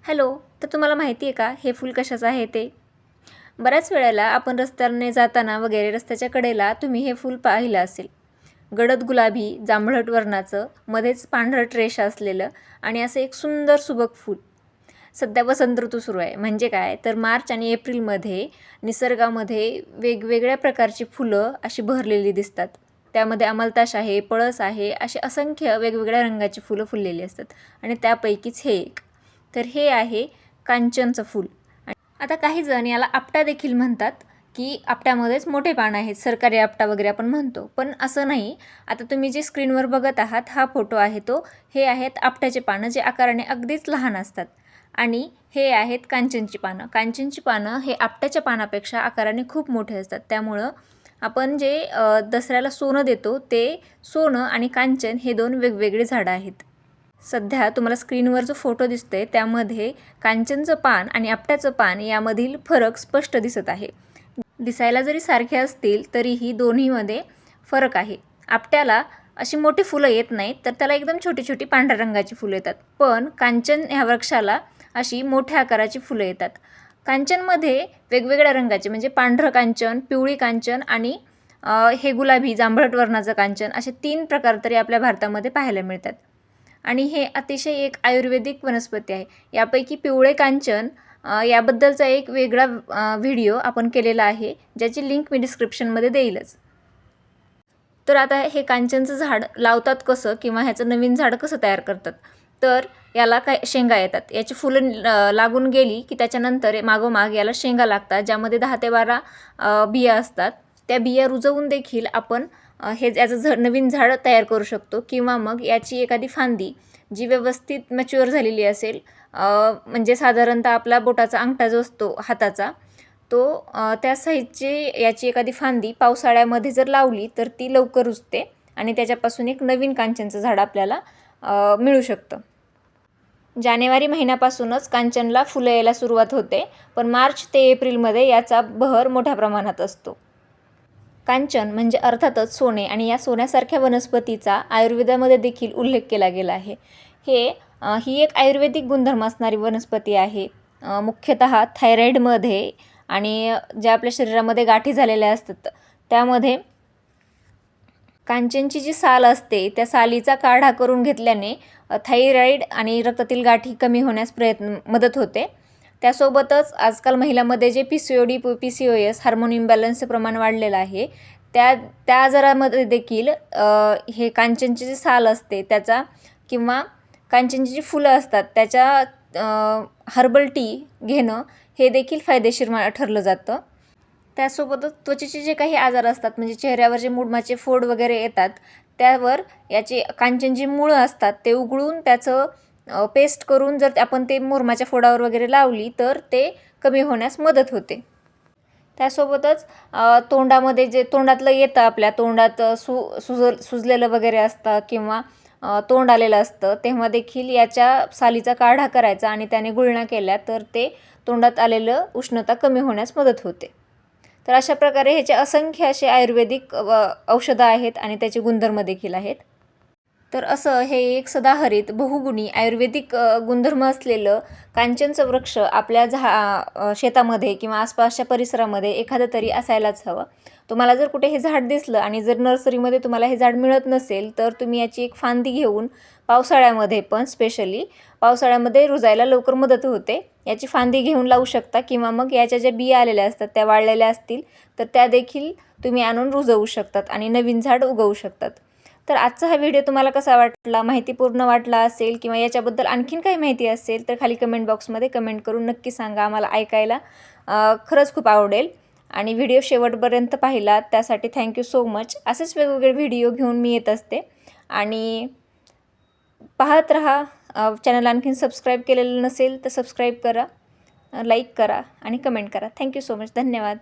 Hello. तर तुम्हाला माहिती आहे का हे फूल कशाचं आहे ते? बऱ्याच वेळेला आपण रस्त्याने जाताना वगैरे रस्त्याच्या कडेला तुम्ही हे फूल पाहिलं असेल. गडद गुलाबी जांभळट वर्णाचं, मध्येच पांढरट रेषा असलेलं आणि असं एक सुंदर सुबक फूल. सध्या वसंत ऋतू सुरू आहे. म्हणजे काय, तर मार्च आणि एप्रिलमध्ये निसर्गामध्ये वेगवेगळ्या प्रकारची फुलं अशी बहरलेली दिसतात. त्यामध्ये अमलतास आहे, पळस आहे, असे असंख्य वेगवेगळ्या रंगाची फुलं फुललेली असतात आणि त्यापैकीच हे एक. तर हे आहे कांचनचं फूल. आता काही जण याला आपटा देखील म्हणतात, की आपट्यामध्येच मोठे पान आहेत, सरकारी आपटा वगैरे आपण म्हणतो. पण असं नाही. आता तुम्ही जे स्क्रीनवर बघत आहात हा फोटो आहे तो, हे आहेत आपट्याचे पानं जे आकाराने अगदीच लहान असतात. आणि हे आहेत कांचनची पानं. कांचनची पानं हे आपट्याच्या पानापेक्षा आकाराने खूप मोठे असतात. त्यामुळं आपण जे दसऱ्याला सोनं देतो ते सोनं आणि कांचन हे दोन वेगवेगळे झाडं आहेत. सध्या तुम्हाला स्क्रीनवर जो फोटो दिसतोय त्यामध्ये कांचनचं पान आणि आपट्याचं पान यामधील फरक स्पष्ट दिसत आहे. दिसायला जरी सारखे असतील तरीही दोन्हीमध्ये फरक आहे. आपट्याला अशी मोठी फुलं येत नाहीत, तर त्याला एकदम छोटी छोटी पांढऱ्या रंगाची फुलं येतात. पण कांचन ह्या वृक्षाला अशी मोठ्या आकाराची फुलं येतात. कांचनमध्ये वेगवेगळ्या रंगाचे म्हणजे पांढरं कांचन, पिवळी कांचन आणि हे गुलाबी जांभळट वर्णाचं कांचन असे 3 प्रकार तरी आपल्या भारतामध्ये पाहायला मिळतात. आणि हे अतिशय एक आयुर्वेदिक वनस्पती आहे. यापैकी पिवळे कांचन याबद्दलचा एक वेगळा व्हिडिओ आपण केलेला आहे, ज्याची लिंक मी डिस्क्रिप्शनमध्ये देईलच. तर आता हे कांचनचं झाड लावतात कसं किंवा ह्याचं नवीन झाड कसं तयार करतात, तर याला काय शेंगा येतात. याची फुलं लागून गेली की त्याच्यानंतर मागोमाग याला शेंगा लागतात, ज्यामध्ये 10 ते 12 बिया असतात. त्या बिया रुजवून देखील आपण हे याचं नवीन झाड तयार करू शकतो. किंवा मग याची एखादी फांदी जी व्यवस्थित मॅच्युअर झालेली असेल, म्हणजे साधारणतः आपला बोटाचा अंगठा जो असतो हाताचा, तो त्या साईजची याची एखादी फांदी पावसाळ्यामध्ये जर लावली तर ती लवकर रुजते आणि त्याच्यापासून एक नवीन कांचनचं झाड आपल्याला मिळू शकतं. जानेवारी महिन्यापासूनच कांचनला फुलं यायला सुरुवात होते, पण मार्च ते एप्रिलमध्ये याचा बहर मोठ्या प्रमाणात असतो. कांचन म्हणजे अर्थातच सोने आणि या सोन्यासारख्या वनस्पतीचा आयुर्वेदामध्ये देखील उल्लेख केला गेला आहे. ही एक आयुर्वेदिक गुणधर्म असणारी वनस्पती आहे. मुख्यतः थायरॉईडमध्ये आणि ज्या आपल्या शरीरामध्ये गाठी झालेल्या असतात त्यामध्ये कांचनची जी साल असते त्या सालीचा काढा करून घेतल्याने थायरॉईड आणि रक्तातील गाठी कमी होण्यास मदत होते. त्यासोबतच आजकाल महिलांमध्ये जे PCOD, PCOS हार्मोन इम्बॅलन्सचं प्रमाण वाढलेलं आहे, त्या आजारामध्ये देखील हे कांचनची जी साल असते त्याचा किंवा कांचनची जी फुलं असतात त्याच्या हर्बल टी घेणं हे देखील फायदेशीर ठरलं जातं. त्यासोबतच त्वचेचे जे काही आजार असतात म्हणजे चेहऱ्यावर जे मुडमाचे फोड वगैरे येतात त्यावर याचे कांचन जी मुळं असतात ते उघळून त्याचं पेस्ट करून जर आपण ते मुरमाच्या फोडावर वगैरे लावली तर ते कमी होण्यास मदत होते. त्यासोबतच तोंडामध्ये जे तोंडातलं येतं, आपल्या तोंडात सुजलेलं वगैरे असतं किंवा तोंड आलेलं असतं, तेव्हा देखील याच्या सालीचा काढा करायचा आणि त्याने गुळण्या केल्या तर ते तोंडात आलेलं उष्णता कमी होण्यास मदत होते. तर अशा प्रकारे ह्याचे असंख्य असे आयुर्वेदिक औषधं आहेत आणि त्याचे गुणधर्म देखील आहेत. तर असं हे एक सदाहरित बहुगुणी आयुर्वेदिक गुणधर्म असलेलं कांचनचं वृक्ष आपल्या शेतामध्ये किंवा आसपासच्या परिसरामध्ये एखादं तरी असायलाच हवं. तुम्हाला जर कुठे हे झाड दिसलं आणि जर नर्सरीमध्ये तुम्हाला हे झाड मिळत नसेल तर तुम्ही याची एक फांदी घेऊन पावसाळ्यामध्ये पण स्पेशली पावसाळ्यामध्ये रुजायला लवकर मदत होते. याची फांदी घेऊन लावू शकता किंवा मग याच्या ज्या बिया आलेल्या असतात त्या वाळलेल्या असतील तर त्या देखील तुम्ही आणून रुजवू शकतात आणि नवीन झाड उगवू शकतात. तर आजचा हा व्हिडिओ तुम्हाला कसा वाटला, माहितीपूर्ण वाटला असेल किंवा याच्याबद्दल आणखीन काही माहिती असेल तर खाली कमेंट बॉक्समध्ये कमेंट करून नक्की सांगा. आम्हाला ऐकायला खरंच खूप आवडेल. आणि व्हिडिओ शेवटपर्यंत पाहिला त्यासाठी थँक्यू सो मच. असेच वेगवेगळे व्हिडिओ घेऊन मी येत असते आणि पाहत राहा. चॅनल आणखीन सबस्क्राईब केलेलं नसेल तर सबस्क्राईब करा, लाईक करा आणि कमेंट करा. Thank you so much. धन्यवाद.